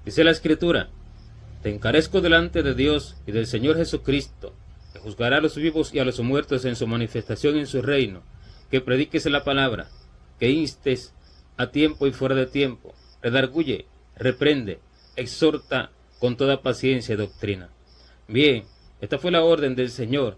Dice la Escritura: te encarezco delante de Dios y del Señor Jesucristo, que juzgará a los vivos y a los muertos en su manifestación en su reino, que prediques la palabra, que instes a tiempo y fuera de tiempo, redarguye, reprende, exhorta con toda paciencia y doctrina. Bien, esta fue la orden del Señor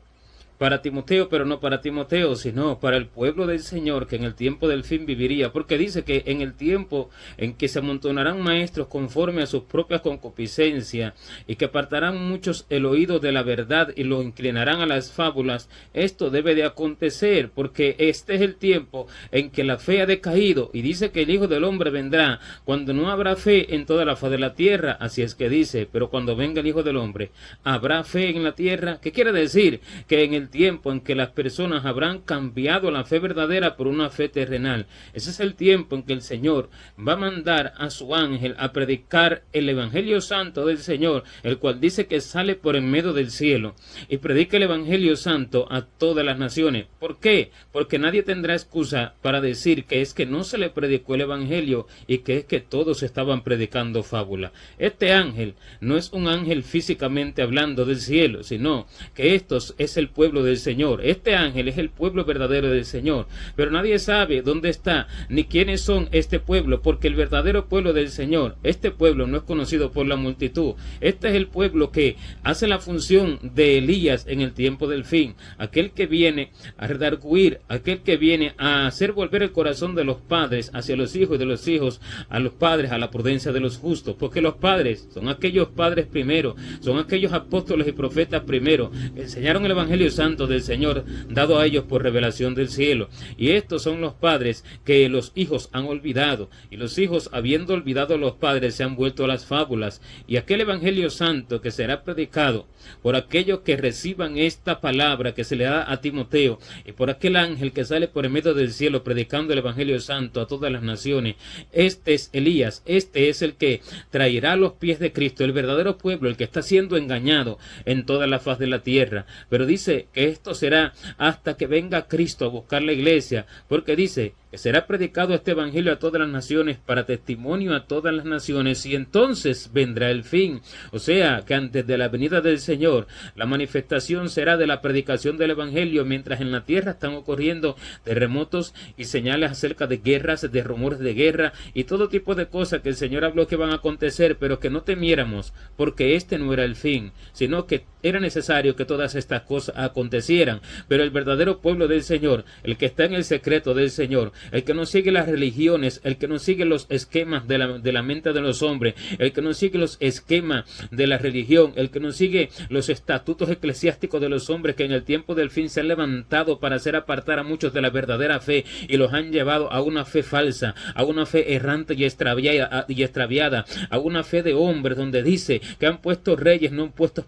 para Timoteo, pero no para Timoteo, sino para el pueblo del Señor que en el tiempo del fin viviría, porque dice que en el tiempo en que se amontonarán maestros conforme a sus propias concupiscencias y que apartarán muchos el oído de la verdad y lo inclinarán a las fábulas, esto debe de acontecer, porque este es el tiempo en que la fe ha decaído, y dice que el Hijo del Hombre vendrá cuando no habrá fe en toda la faz de la tierra. Así es que dice: pero cuando venga el Hijo del Hombre, ¿habrá fe en la tierra? ¿Qué quiere decir? Que en el tiempo en que las personas habrán cambiado la fe verdadera por una fe terrenal. Ese es el tiempo en que el Señor va a mandar a su ángel a predicar el Evangelio Santo del Señor, el cual dice que sale por en medio del cielo y predica el Evangelio Santo a todas las naciones. ¿Por qué? Porque nadie tendrá excusa para decir que es que no se le predicó el Evangelio y que es que todos estaban predicando fábula. Este ángel no es un ángel físicamente hablando del cielo, sino que estos es el pueblo del Señor. Este ángel es el pueblo verdadero del Señor, pero nadie sabe dónde está ni quiénes son este pueblo, porque el verdadero pueblo del Señor, este pueblo no es conocido por la multitud. Este es el pueblo que hace la función de Elías en el tiempo del fin, aquel que viene a redarguir, aquel que viene a hacer volver el corazón de los padres hacia los hijos y de los hijos a los padres, a la prudencia de los justos, porque los padres son aquellos padres primero, son aquellos apóstoles y profetas primero, que enseñaron el Evangelio Santo del Señor dado a ellos por revelación del cielo, y estos son los padres que los hijos han olvidado, y los hijos, habiendo olvidado a los padres, se han vuelto a las fábulas. Y aquel Evangelio Santo que será predicado por aquellos que reciban esta palabra que se le da a Timoteo, y por aquel ángel que sale por el medio del cielo predicando el Evangelio Santo a todas las naciones, este es Elías, este es el que traerá a los pies de Cristo, el verdadero pueblo, el que está siendo engañado en toda la faz de la tierra. Pero dice que esto será hasta que venga Cristo a buscar la iglesia, porque dice que será predicado este evangelio a todas las naciones para testimonio a todas las naciones, y entonces vendrá el fin. O sea que antes de la venida del Señor, la manifestación será de la predicación del evangelio, mientras en la tierra están ocurriendo terremotos y señales acerca de guerras, de rumores de guerra y todo tipo de cosas que el Señor habló que van a acontecer, pero que no temiéramos, porque este no era el fin, sino que era necesario que todas estas cosas acontecieran. Pero el verdadero pueblo del Señor, el que está en el secreto del Señor, el que no sigue las religiones, el que no sigue los esquemas de la mente de los hombres, el que no sigue los esquemas de la religión, el que no sigue los estatutos eclesiásticos de los hombres que en el tiempo del fin se han levantado para hacer apartar a muchos de la verdadera fe y los han llevado a una fe falsa, a una fe errante y extraviada, a una fe de hombres donde dice que han puesto reyes no puestos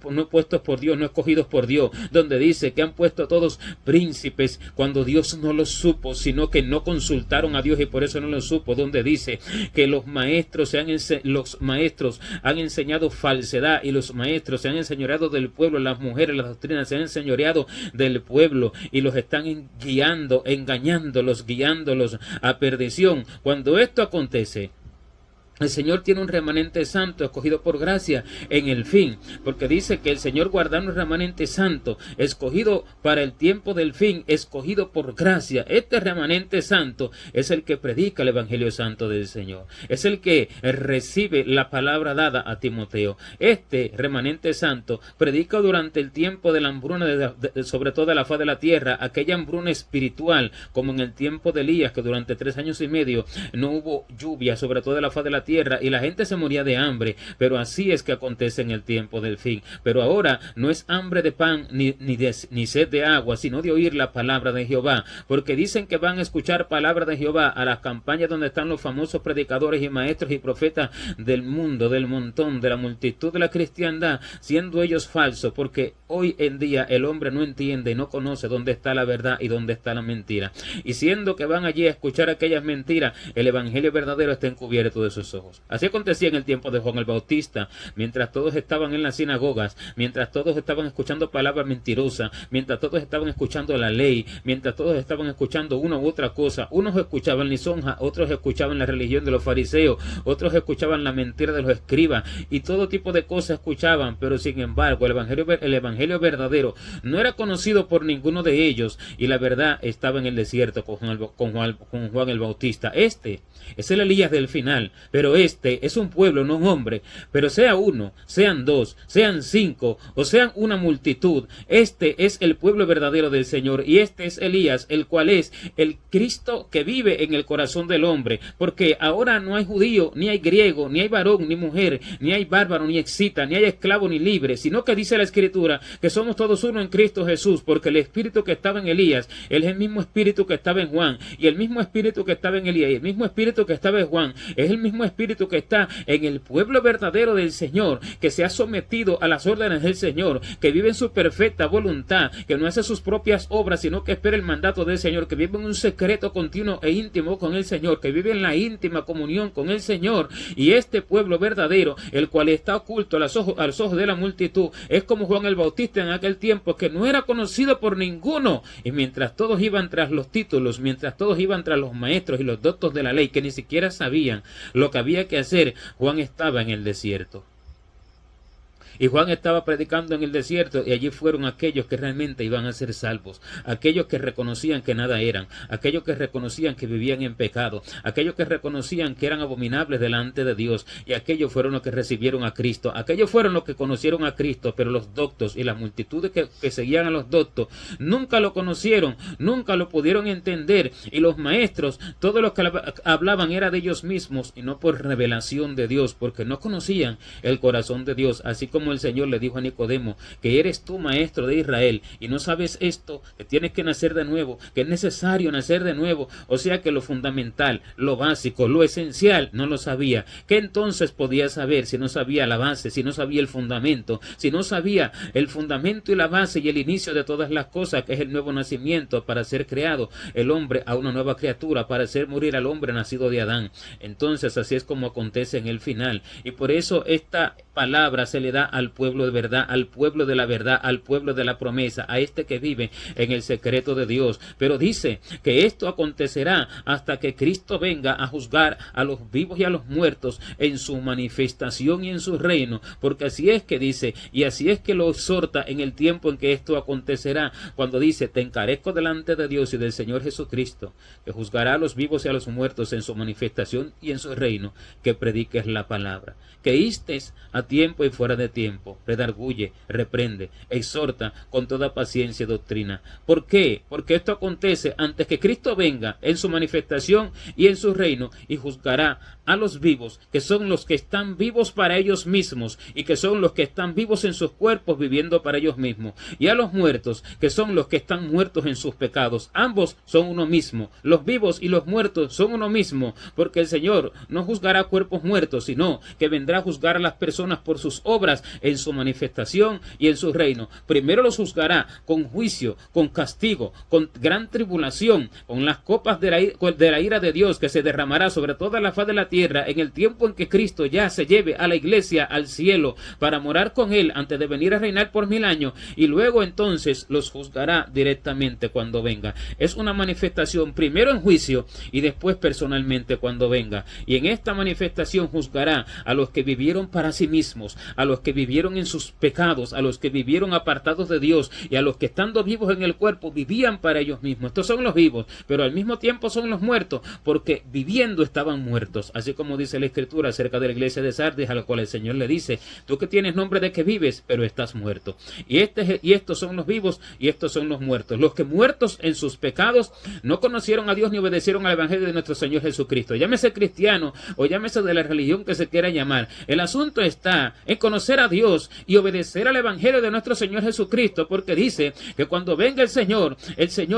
por Dios, no escogidos por Dios, donde dice que han puesto todos príncipes cuando Dios no los supo, sino que no consultaron a Dios y por eso no los supo, donde dice que los maestros han enseñado falsedad y los maestros se han enseñoreado del pueblo, las mujeres, las doctrinas se han enseñoreado del pueblo y los están guiando, engañándolos, guiándolos a perdición. Cuando esto acontece, el Señor tiene un remanente santo escogido por gracia en el fin, porque dice que el Señor guardará un remanente santo escogido para el tiempo del fin, escogido por gracia. Este remanente santo es el que predica el Evangelio Santo del Señor, es el que recibe la palabra dada a Timoteo. Este remanente santo predica durante el tiempo de la hambruna sobre toda la faz de la tierra, aquella hambruna espiritual, como en el tiempo de Elías, que durante 3 años y medio no hubo lluvia sobre toda la faz de la tierra y la gente se moría de hambre. Pero así es que acontece en el tiempo del fin. Pero ahora no es hambre de pan ni sed de agua, sino de oír la palabra de Jehová, porque dicen que van a escuchar palabra de Jehová a las campañas donde están los famosos predicadores y maestros y profetas del mundo, del montón, de la multitud de la cristiandad, siendo ellos falsos, porque hoy en día el hombre no entiende y no conoce dónde está la verdad y dónde está la mentira. Y siendo que van allí a escuchar aquellas mentiras, el evangelio verdadero está encubierto de sus ojos. Así acontecía en el tiempo de Juan el Bautista, mientras todos estaban en las sinagogas, mientras todos estaban escuchando palabras mentirosas, mientras todos estaban escuchando la ley, mientras todos estaban escuchando una u otra cosa. Unos escuchaban lisonja, otros escuchaban la religión de los fariseos, otros escuchaban la mentira de los escribas y todo tipo de cosas escuchaban, pero sin embargo el evangelio verdadero no era conocido por ninguno de ellos, y la verdad estaba en el desierto con Juan el Bautista. Este es el Elías del final, pero este es un pueblo, no un hombre. Pero sea uno, sean dos, sean cinco o sean una multitud, este es el pueblo verdadero del Señor, y este es Elías, el cual es el Cristo que vive en el corazón del hombre, porque ahora no hay judío, ni hay griego, ni hay varón, ni mujer, ni hay bárbaro, ni excita, ni hay esclavo, ni libre, sino que dice la Escritura que somos todos uno en Cristo Jesús, porque el espíritu que estaba en Elías es el mismo espíritu que estaba en Juan, y el mismo espíritu que estaba en Elías y el mismo espíritu que estaba en Juan es el mismo espíritu que está en el pueblo verdadero del Señor, que se ha sometido a las órdenes del Señor, que vive en su perfecta voluntad, que no hace sus propias obras, sino que espera el mandato del Señor, que vive en un secreto continuo e íntimo con el Señor, que vive en la íntima comunión con el Señor. Y este pueblo verdadero, el cual está oculto a los ojos de la multitud, es como Juan el Bautista en aquel tiempo, que no era conocido por ninguno. Y mientras todos iban tras los títulos, mientras todos iban tras los maestros y los doctos de la ley, que ni siquiera sabían lo que había que hacer, Juan estaba en el desierto. Y Juan estaba predicando en el desierto, y allí fueron aquellos que realmente iban a ser salvos, aquellos que reconocían que nada eran, aquellos que reconocían que vivían en pecado, aquellos que reconocían que eran abominables delante de Dios, y aquellos fueron los que recibieron a Cristo, aquellos fueron los que conocieron a Cristo. Pero los doctos y las multitudes que seguían a los doctos nunca lo conocieron, nunca lo pudieron entender, y los maestros, todos los que hablaban era de ellos mismos y no por revelación de Dios, porque no conocían el corazón de Dios. Así como el Señor le dijo a Nicodemo, que eres tú maestro de Israel y no sabes esto, que tienes que nacer de nuevo, que es necesario nacer de nuevo. O sea que lo fundamental, lo básico, lo esencial no lo sabía. ¿Qué entonces podía saber si no sabía la base, si no sabía el fundamento, si no sabía el fundamento y la base y el inicio de todas las cosas, que es el nuevo nacimiento para ser creado el hombre a una nueva criatura, para hacer morir al hombre nacido de Adán? Entonces así es como acontece en el final, y por eso esta palabra se le da al pueblo de verdad, al pueblo de la verdad, al pueblo de la promesa, a este que vive en el secreto de Dios. Pero dice que esto acontecerá hasta que Cristo venga a juzgar a los vivos y a los muertos en su manifestación y en su reino, porque así es que dice, y así es que lo exhorta en el tiempo en que esto acontecerá, cuando dice: te encarezco delante de Dios y del Señor Jesucristo, que juzgará a los vivos y a los muertos en su manifestación y en su reino, que prediques la palabra, que instes a tiempo y fuera de tiempo, redarguye, reprende, exhorta con toda paciencia y doctrina. ¿Por qué? Porque esto acontece antes que Cristo venga en su manifestación y en su reino, y juzgará a los vivos, que son los que están vivos para ellos mismos, y que son los que están vivos en sus cuerpos viviendo para ellos mismos, y a los muertos, que son los que están muertos en sus pecados. Ambos son uno mismo, los vivos y los muertos son uno mismo, porque el Señor no juzgará cuerpos muertos, sino que vendrá a juzgar a las personas por sus obras en su manifestación y en su reino. Primero los juzgará con juicio, con castigo, con gran tribulación, con las copas de la ira de Dios, que se derramará sobre toda la faz de la tierra en el tiempo en que Cristo ya se lleve a la iglesia al cielo para morar con él antes de venir a reinar por 1000 años, y luego entonces los juzgará directamente cuando venga. Es una manifestación primero en juicio y después personalmente cuando venga, y en esta manifestación juzgará a los que vivieron para sí mismos, a los que vivieron en sus pecados, a los que vivieron apartados de Dios, y a los que estando vivos en el cuerpo vivían para ellos mismos. Estos son los vivos, pero al mismo tiempo son los muertos, porque viviendo estaban muertos. Así como dice la Escritura acerca de la iglesia de Sardis, a la cual el Señor le dice: tú que tienes nombre de que vives, pero estás muerto. Y estos son los vivos y estos son los muertos. Los que muertos en sus pecados no conocieron a Dios ni obedecieron al Evangelio de nuestro Señor Jesucristo. Llámese cristiano o llámese de la religión que se quiera llamar. El asunto está está en conocer a Dios y obedecer al Evangelio de nuestro Señor Jesucristo, porque dice que cuando venga el Señor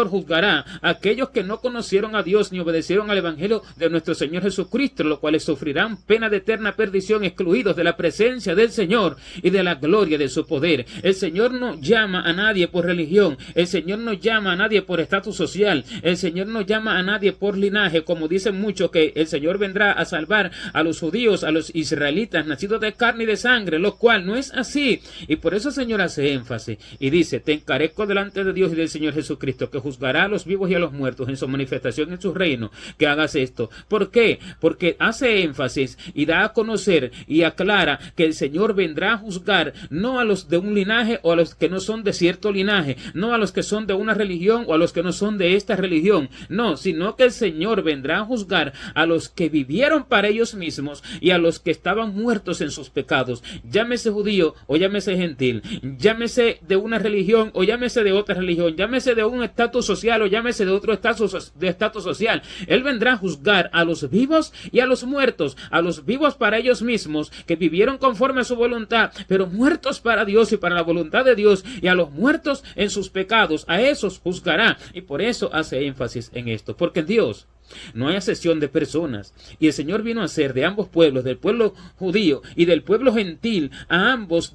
juzgará a aquellos que no conocieron a Dios ni obedecieron al Evangelio de nuestro Señor Jesucristo, los cuales sufrirán pena de eterna perdición, excluidos de la presencia del Señor y de la gloria de su poder. El Señor no llama a nadie por religión, el Señor no llama a nadie por estatus social, el Señor no llama a nadie por linaje, como dicen muchos que el Señor vendrá a salvar a los judíos, a los israelitas, nacidos de carne y de sangre, lo cual no es así. Y por eso el Señor hace énfasis y dice: te encarezco delante de Dios y del Señor Jesucristo, que juzgará a los vivos y a los muertos en su manifestación en su reino, que hagas esto. ¿Por qué? Porque hace énfasis y da a conocer y aclara que el Señor vendrá a juzgar no a los de un linaje o a los que no son de cierto linaje, no a los que son de una religión o a los que no son de esta religión, no, sino que el Señor vendrá a juzgar a los que vivieron para ellos mismos y a los que estaban muertos en sus pecados, llámese judío o llámese gentil, llámese de una religión o llámese de otra religión, llámese de un estatus social o llámese de otro estatus social. Él vendrá a juzgar a los vivos y a los muertos, a los vivos para ellos mismos, que vivieron conforme a su voluntad, pero muertos para Dios y para la voluntad de Dios, y a los muertos en sus pecados, a esos juzgará. Y por eso hace énfasis en esto, porque en Dios no hay acepción de personas, y el Señor vino a ser de ambos pueblos, del pueblo judío y del pueblo gentil,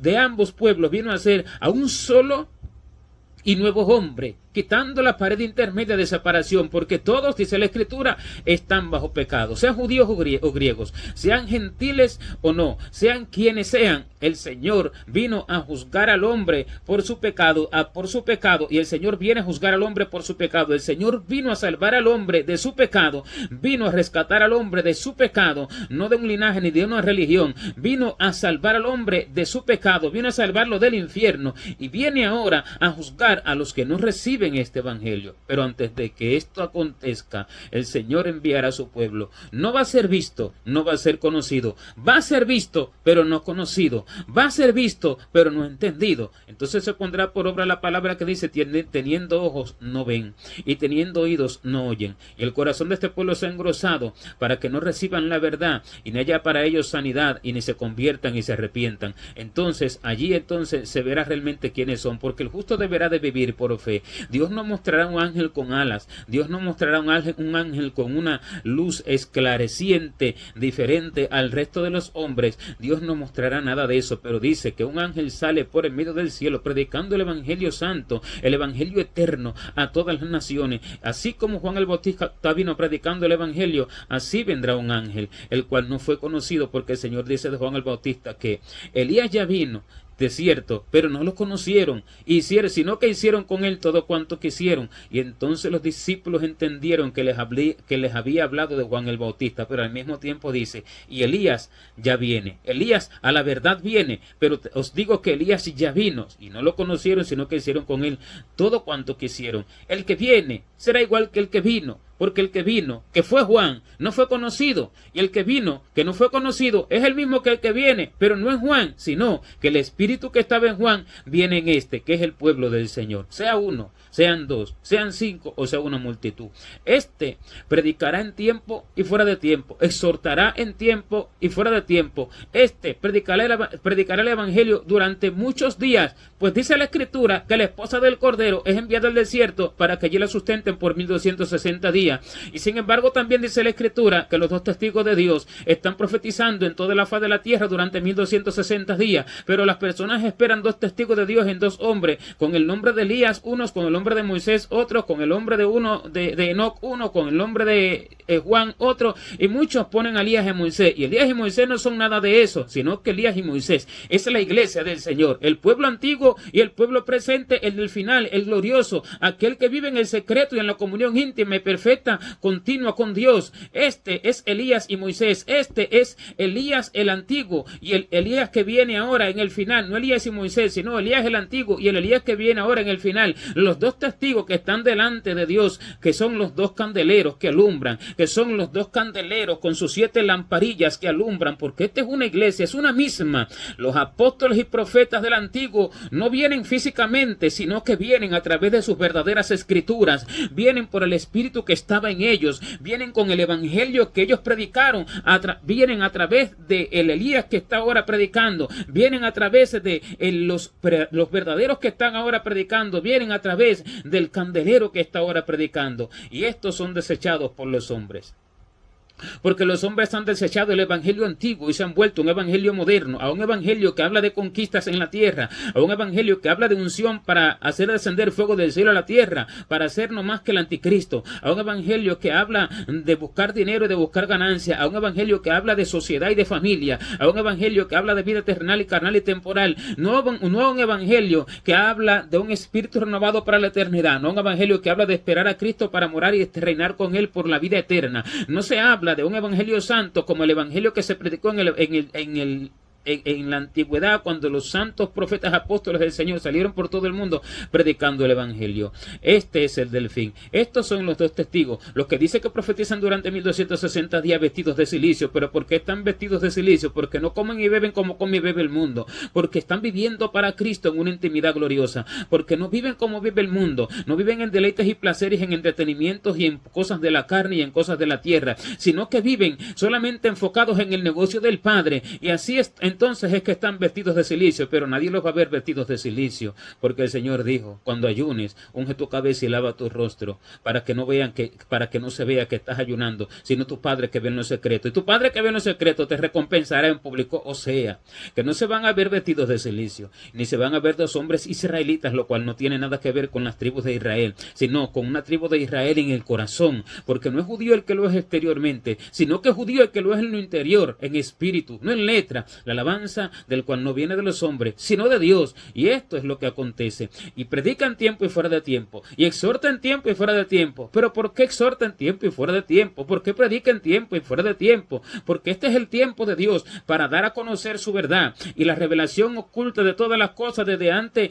de ambos pueblos vino a ser a un solo y nuevo hombre, quitando la pared intermedia de separación, porque todos, dice la Escritura, están bajo pecado, sean judíos o griegos, sean gentiles o no, sean quienes sean. El Señor vino a juzgar al hombre por su pecado, y el Señor viene a juzgar al hombre por su pecado. El Señor vino a salvar al hombre de su pecado, vino a rescatar al hombre de su pecado, no de un linaje ni de una religión, vino a salvar al hombre de su pecado, vino a salvarlo del infierno, y viene ahora a juzgar a los que no reciben este evangelio. Pero antes de que esto acontezca, el Señor enviará a su pueblo. No va a ser visto, no va a ser conocido, va a ser visto pero no conocido, va a ser visto pero no entendido. Entonces se pondrá por obra la palabra que dice: teniendo ojos no ven y teniendo oídos no oyen, y el corazón de este pueblo se ha engrosado para que no reciban la verdad, y no haya para ellos sanidad, y ni se conviertan y se arrepientan. Entonces allí se verá realmente quiénes son, porque el justo deberá de vivir por fe. Dios no mostrará un ángel con alas, Dios no mostrará un ángel con una luz esclareciente diferente al resto de los hombres. Dios no mostrará nada de eso, pero dice que un ángel sale por el medio del cielo predicando el evangelio santo, el evangelio eterno a todas las naciones. Así como Juan el Bautista vino predicando el evangelio, así vendrá un ángel, el cual no fue conocido, porque el Señor dice de Juan el Bautista que Elías ya vino, de cierto, pero no lo conocieron, sino que hicieron con él todo cuanto quisieron. Y entonces los discípulos entendieron que les había hablado de Juan el Bautista, pero al mismo tiempo dice: y Elías ya viene. Elías a la verdad viene, pero os digo que Elías ya vino, y no lo conocieron, sino que hicieron con él todo cuanto quisieron. El que viene será igual que el que vino, porque el que vino, que fue Juan, no fue conocido, y el que vino, que no fue conocido, es el mismo que el que viene, pero no es Juan, sino que el Espíritu que estaba en Juan viene en este, que es el pueblo del Señor. Sea uno, sean dos, sean cinco o sea una multitud. Este predicará en tiempo y fuera de tiempo, exhortará en tiempo y fuera de tiempo. Este predicará el evangelio durante muchos días, pues dice la Escritura que la esposa del Cordero es enviada al desierto para que allí la sustenten por 1260 días. Y sin embargo también dice la Escritura que los dos testigos de Dios están profetizando en toda la faz de la tierra durante 1260 días, pero las personas esperan dos testigos de Dios en dos hombres, con el nombre de Elías unos, con el nombre de Moisés otros, con el nombre de Enoc uno, con el nombre de Juan otro, y muchos ponen a Elías y Moisés, y Elías y Moisés no son nada de eso, sino que Elías y Moisés es la iglesia del Señor, el pueblo antiguo y el pueblo presente, el del final, el glorioso, aquel que vive en el secreto y en la comunión íntima y perfecta, continua con Dios. Este es Elías y Moisés, este es Elías el antiguo, y el Elías que viene ahora en el final final, no Elías y Moisés, sino Elías el antiguo y el Elías que viene ahora en el final. Los dos testigos que están delante de Dios, que son los dos candeleros que alumbran, que son los dos candeleros con sus 7 lamparillas que alumbran, porque esta es una iglesia, es una misma. Los apóstoles y profetas del antiguo no vienen físicamente, sino que vienen a través de sus verdaderas escrituras, vienen por el Espíritu que estaba en ellos, vienen con el evangelio que ellos predicaron, vienen a través de el Elías que está ahora predicando, vienen a través de los verdaderos que están ahora predicando, vienen a través del candelero que está ahora predicando, y estos son desechados por los hombres. Porque los hombres han desechado el evangelio antiguo y se han vuelto a un evangelio moderno, a un evangelio que habla de conquistas en la tierra, a un evangelio que habla de unción para hacer descender fuego del cielo a la tierra, para hacer no más que el anticristo, a un evangelio que habla de buscar dinero y de buscar ganancia, a un evangelio que habla de sociedad y de familia, a un evangelio que habla de vida terrenal y carnal y temporal, no a un evangelio que habla de un espíritu renovado para la eternidad, no a un evangelio que habla de esperar a Cristo para morar y reinar con él por la vida eterna. No se habla de un evangelio santo como el evangelio que se predicó en la antigüedad, cuando los santos profetas apóstoles del Señor salieron por todo el mundo predicando el evangelio. Este es el del fin. Estos son los dos testigos, los que dicen que profetizan durante 1260 días vestidos de silicio. ¿Pero por qué están vestidos de silicio? Porque no comen y beben como come y bebe el mundo, porque están viviendo para Cristo en una intimidad gloriosa, porque no viven como vive el mundo, no viven en deleites y placeres, en entretenimientos y en cosas de la carne y en cosas de la tierra, sino que viven solamente enfocados en el negocio del Padre. Y así es. Entonces es que están vestidos de silicio, pero nadie los va a ver vestidos de silicio, porque el Señor dijo: cuando ayunes, unge tu cabeza y lava tu rostro, para que no se vea que estás ayunando, sino tu Padre que ve en lo secreto. Y tu Padre que ve en lo secreto te recompensará en público. O sea, que no se van a ver vestidos de silicio, ni se van a ver dos hombres israelitas, lo cual no tiene nada que ver con las tribus de Israel, sino con una tribu de Israel en el corazón, porque no es judío el que lo es exteriormente, sino que es judío el que lo es en lo interior, en espíritu, no en letra. La alabanza del cual no viene de los hombres, sino de Dios. Y esto es lo que acontece. Y predica en tiempo y fuera de tiempo, y exhorta en tiempo y fuera de tiempo. ¿Pero por qué exhorta en tiempo y fuera de tiempo? ¿Por qué predica en tiempo y fuera de tiempo? Porque este es el tiempo de Dios para dar a conocer su verdad y la revelación oculta de todas las cosas desde antes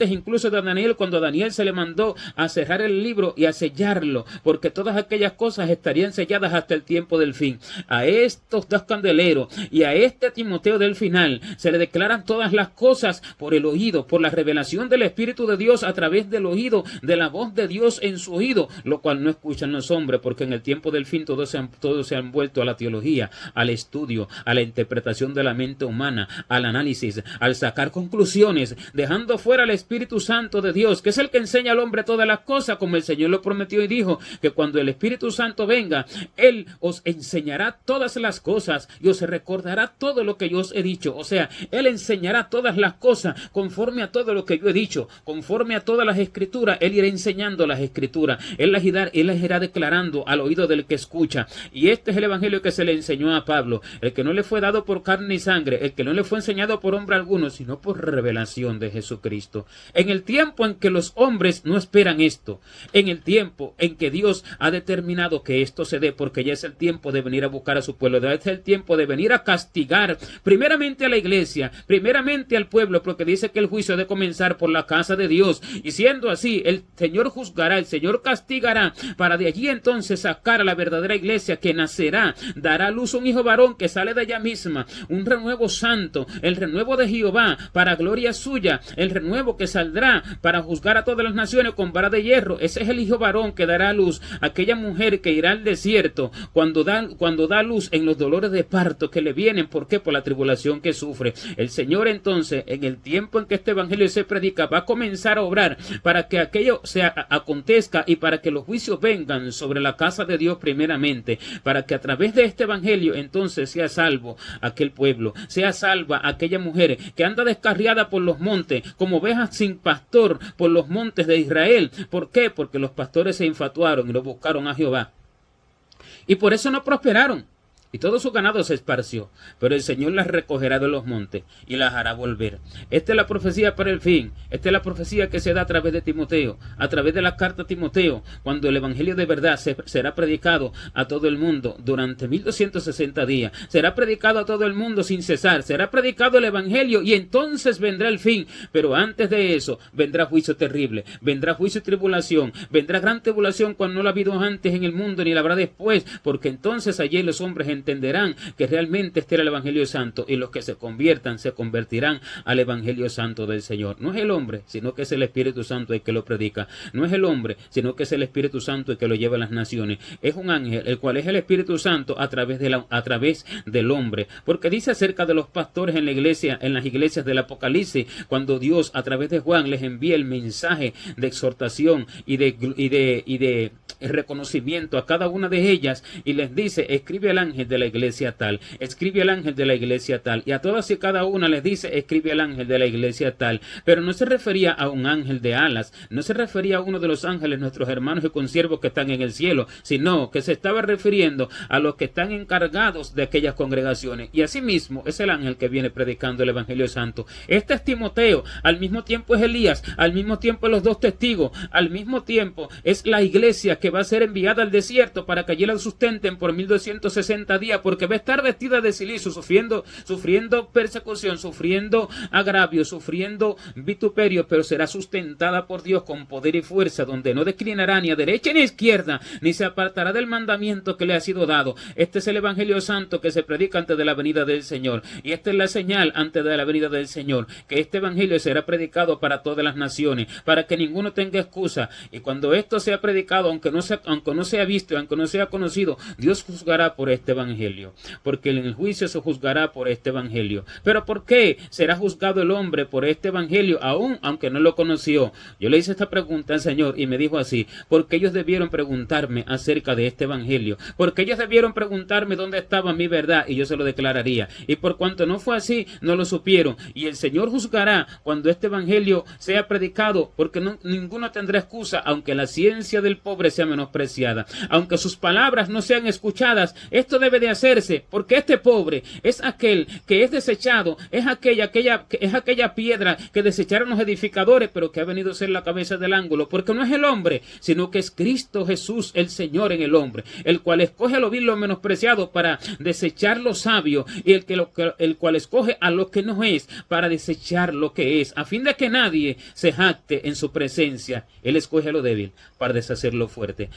incluso de Daniel, cuando a Daniel se le mandó a cerrar el libro y a sellarlo, porque todas aquellas cosas estarían selladas hasta el tiempo del fin. A estos dos candeleros y a este Timoteo del final se le declaran todas las cosas por el oído, por la revelación del Espíritu de Dios a través del oído, de la voz de Dios en su oído, lo cual no escuchan los hombres, porque en el tiempo del fin todos se han vuelto a la teología, al estudio, a la interpretación de la mente humana, al análisis, al sacar conclusiones, dejando fuera al Espíritu Santo de Dios, que es el que enseña al hombre todas las cosas, como el Señor lo prometió y dijo que cuando el Espíritu Santo venga, Él os enseñará todas las cosas y os recordará todo lo que yo os he dicho. O sea, Él enseñará todas las cosas conforme a todo lo que yo he dicho, conforme a todas las escrituras. Él irá enseñando las escrituras, Él las irá declarando al oído del que escucha. Y este es el evangelio que se le enseñó a Pablo, el que no le fue dado por carne y sangre, el que no le fue enseñado por hombre alguno, sino por revelación de Jesucristo. En el tiempo en que los hombres no esperan esto, en el tiempo en que Dios ha determinado que esto se dé, porque ya es el tiempo de venir a buscar a su pueblo, ya es el tiempo de venir a castigar primeramente a la iglesia, primeramente al pueblo, porque dice que el juicio ha de comenzar por la casa de Dios, y siendo así, el Señor juzgará, el Señor castigará, para de allí entonces sacar a la verdadera iglesia que nacerá, dará a luz un hijo varón que sale de ella misma, un renuevo santo, el renuevo de Jehová para gloria suya, el renuevo que saldrá para juzgar a todas las naciones con vara de hierro. Ese es el hijo varón que dará a luz, aquella mujer que irá al desierto cuando da luz en los dolores de parto que le vienen. ¿Por qué? Por la tribulación que sufre. El Señor entonces, en el tiempo en que este evangelio se predica, va a comenzar a obrar para que aquello acontezca y para que los juicios vengan sobre la casa de Dios primeramente, para que a través de este evangelio entonces sea salvo aquel pueblo, sea salva aquella mujer que anda descarriada por los montes como ovejas sin pastor por los montes de Israel. ¿Por qué? Porque los pastores se infatuaron y no buscaron a Jehová, y por eso no prosperaron. y todo su ganado se esparció, pero el Señor las recogerá de los montes y las hará volver. Esta es la profecía para el fin. Esta es la profecía que se da a través de Timoteo, a través de la carta a Timoteo, cuando el evangelio de verdad será predicado a todo el mundo durante 1260 días. Será predicado a todo el mundo sin cesar. Será predicado el evangelio y entonces vendrá el fin. Pero antes de eso vendrá juicio terrible, vendrá juicio y tribulación, vendrá gran tribulación cuando no la ha habido antes en el mundo ni la habrá después, porque entonces allí los hombres entenderán que realmente este era el evangelio santo, y los que se conviertan se convertirán al evangelio santo del Señor. No es el hombre, sino que es el Espíritu Santo el que lo predica. No es el hombre, sino que es el Espíritu Santo el que lo lleva a las naciones. Es un ángel, el cual es el Espíritu Santo a través del hombre, porque dice acerca de los pastores en la iglesia, en las iglesias del Apocalipsis, cuando Dios a través de Juan les envía el mensaje de exhortación y de reconocimiento a cada una de ellas, y les dice: escribe al ángel de la iglesia tal, escribe al ángel de la iglesia tal, y a todas y cada una les dice: escribe al ángel de la iglesia tal. Pero no se refería a un ángel de alas, no se refería a uno de los ángeles, nuestros hermanos y consiervos que están en el cielo, sino que se estaba refiriendo a los que están encargados de aquellas congregaciones, y asimismo es el ángel que viene predicando el evangelio santo. Este es Timoteo, al mismo tiempo es Elías, al mismo tiempo los dos testigos, al mismo tiempo es la iglesia que va a ser enviada al desierto para que allí la sustenten por 1260 días, porque va a estar vestida de silicio, sufriendo persecución, sufriendo agravio, sufriendo vituperio, pero será sustentada por Dios con poder y fuerza, donde no declinará ni a derecha ni a izquierda, ni se apartará del mandamiento que le ha sido dado. Este es el evangelio santo que se predica antes de la venida del Señor, y esta es la señal antes de la venida del Señor, que este evangelio será predicado para todas las naciones, para que ninguno tenga excusa. Y cuando esto sea predicado, aunque no sea visto, aunque no sea conocido, Dios juzgará por este evangelio, porque en el juicio se juzgará por este evangelio. ¿Pero por qué será juzgado el hombre por este evangelio, aún aunque no lo conoció? Yo le hice esta pregunta al Señor y me dijo así: porque ellos debieron preguntarme acerca de este evangelio, porque ellos debieron preguntarme dónde estaba mi verdad, y yo se lo declararía. Y por cuanto no fue así, no lo supieron, y el Señor juzgará cuando este evangelio sea predicado, porque ninguno tendrá excusa, aunque la ciencia del pobre sea menospreciada, aunque sus palabras no sean escuchadas. Esto debe de hacerse, porque este pobre es aquel que es desechado, es aquella piedra que desecharon los edificadores, pero que ha venido a ser la cabeza del ángulo, porque no es el hombre, sino que es Cristo Jesús, el Señor en el hombre, el cual escoge a lo vil, lo menospreciado, para desechar lo sabio, y el cual escoge a lo que no es, para desechar lo que es, a fin de que nadie se jacte en su presencia. Él escoge a lo débil para deshacer lo fuerte,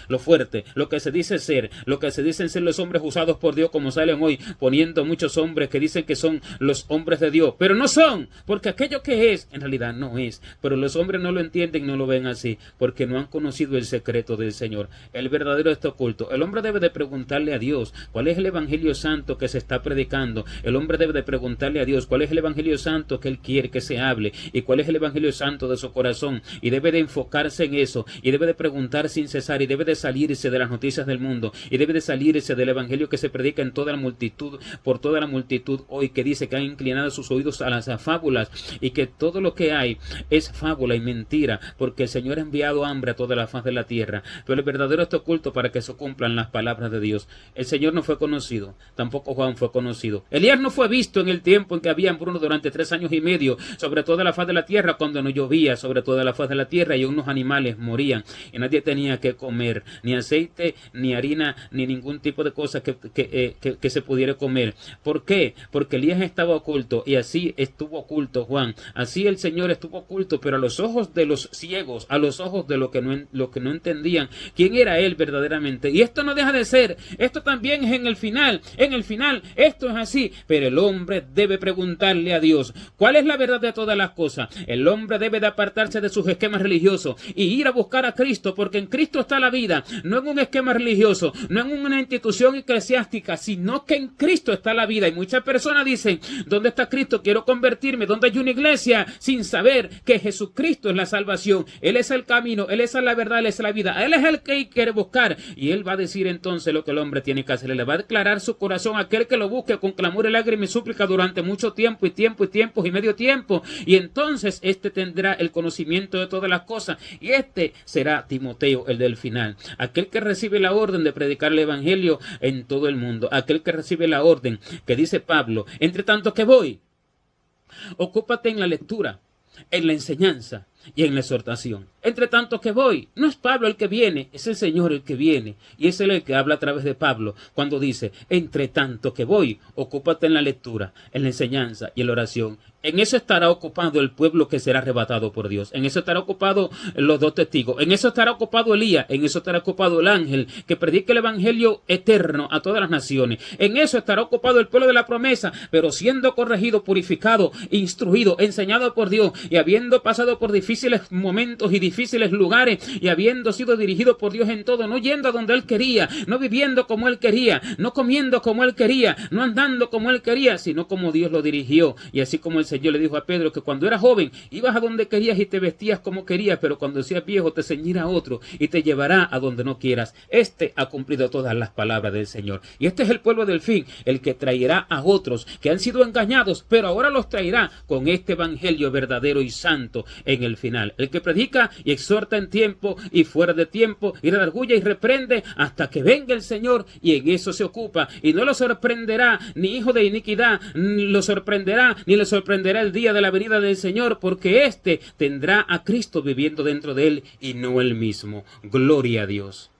lo que se dice ser, lo que se dicen ser los hombres usados por Dios, como salen hoy poniendo muchos hombres que dicen que son los hombres de Dios, pero no son, porque aquello que es, en realidad no es. Pero los hombres no lo entienden, no lo ven así, porque no han conocido el secreto del Señor. El verdadero está oculto. El hombre debe de preguntarle a Dios cuál es el evangelio santo que se está predicando. El hombre debe de preguntarle a Dios cuál es el evangelio santo que él quiere que se hable, y cuál es el evangelio santo de su corazón, y debe de enfocarse en eso, y debe de preguntar sin cesar, y debe de salirse de las noticias del mundo, y debe de salirse del evangelio que se predica en toda la multitud, por toda la multitud hoy, que dice que han inclinado sus oídos a las fábulas, y que todo lo que hay es fábula y mentira, porque el Señor ha enviado hambre a toda la faz de la tierra. Pero el verdadero está oculto para que se cumplan las palabras de Dios. El Señor no fue conocido, tampoco Juan fue conocido. Elías no fue visto en el tiempo en que había hambruna durante 3 años y medio sobre toda la faz de la tierra, cuando no llovía sobre toda la faz de la tierra, y unos animales morían y nadie tenía que comer, ni aceite, ni harina, ni ningún tipo de cosa que se pudiera comer. ¿Por qué? Porque Elías estaba oculto, y así estuvo oculto Juan. Así el Señor estuvo oculto, pero a los ojos de los ciegos, a los ojos de los que no entendían quién era él verdaderamente. Y esto no deja de ser, esto también es en el final, esto es así. Pero el hombre debe preguntarle a Dios cuál es la verdad de todas las cosas. El hombre debe de apartarse de sus esquemas religiosos y ir a buscar a Cristo, porque en Cristo está la vida, no en un esquema religioso, no en una institución eclesiástica, sino que en Cristo está la vida. Y muchas personas dicen: ¿dónde está Cristo? Quiero convertirme. ¿Dónde hay una iglesia? Sin saber que Jesucristo es la salvación. Él es el camino, Él es la verdad, Él es la vida. Él es el que quiere buscar, y Él va a decir entonces lo que el hombre tiene que hacer. Él le va a declarar su corazón a aquel que lo busque con clamor y lágrima y súplica durante mucho tiempo y medio tiempo, y entonces este tendrá el conocimiento de todas las cosas, y este será Timoteo, el del final, aquel que recibe la orden de predicar el evangelio en todo el mundo. mundo, aquel que recibe la orden que dice Pablo, entre tanto que voy, ocúpate en la lectura, en la enseñanza y en la exhortación. Entre tanto que voy, no es Pablo el que viene, es el Señor el que viene. Y es Él el que habla a través de Pablo cuando dice, entre tanto que voy, ocúpate en la lectura, en la enseñanza y en la oración. En eso estará ocupado el pueblo que será arrebatado por Dios. En eso estará ocupado los 2 testigos. En eso estará ocupado Elías. En eso estará ocupado el ángel que predique el evangelio eterno a todas las naciones. En eso estará ocupado el pueblo de la promesa, pero siendo corregido, purificado, instruido, enseñado por Dios y habiendo pasado por difíciles momentos y difíciles lugares y habiendo sido dirigido por Dios en todo, no yendo a donde Él quería, no viviendo como Él quería, no comiendo como Él quería, no andando como Él quería, sino como Dios lo dirigió. Y así como el Señor le dijo a Pedro que cuando eras joven ibas a donde querías y te vestías como querías, pero cuando seas viejo te ceñirá otro y te llevará a donde no quieras. Este ha cumplido todas las palabras del Señor. Y este es el pueblo del fin, el que traerá a otros que han sido engañados, pero ahora los traerá con este evangelio verdadero y santo en el final. El que predica y exhorta en tiempo y fuera de tiempo, y redarguye y reprende hasta que venga el Señor, y en eso se ocupa. Y no lo sorprenderá ni hijo de iniquidad, lo sorprenderá ni le sorprenderá el día de la venida del Señor, porque éste tendrá a Cristo viviendo dentro de él y no él mismo. Gloria a Dios.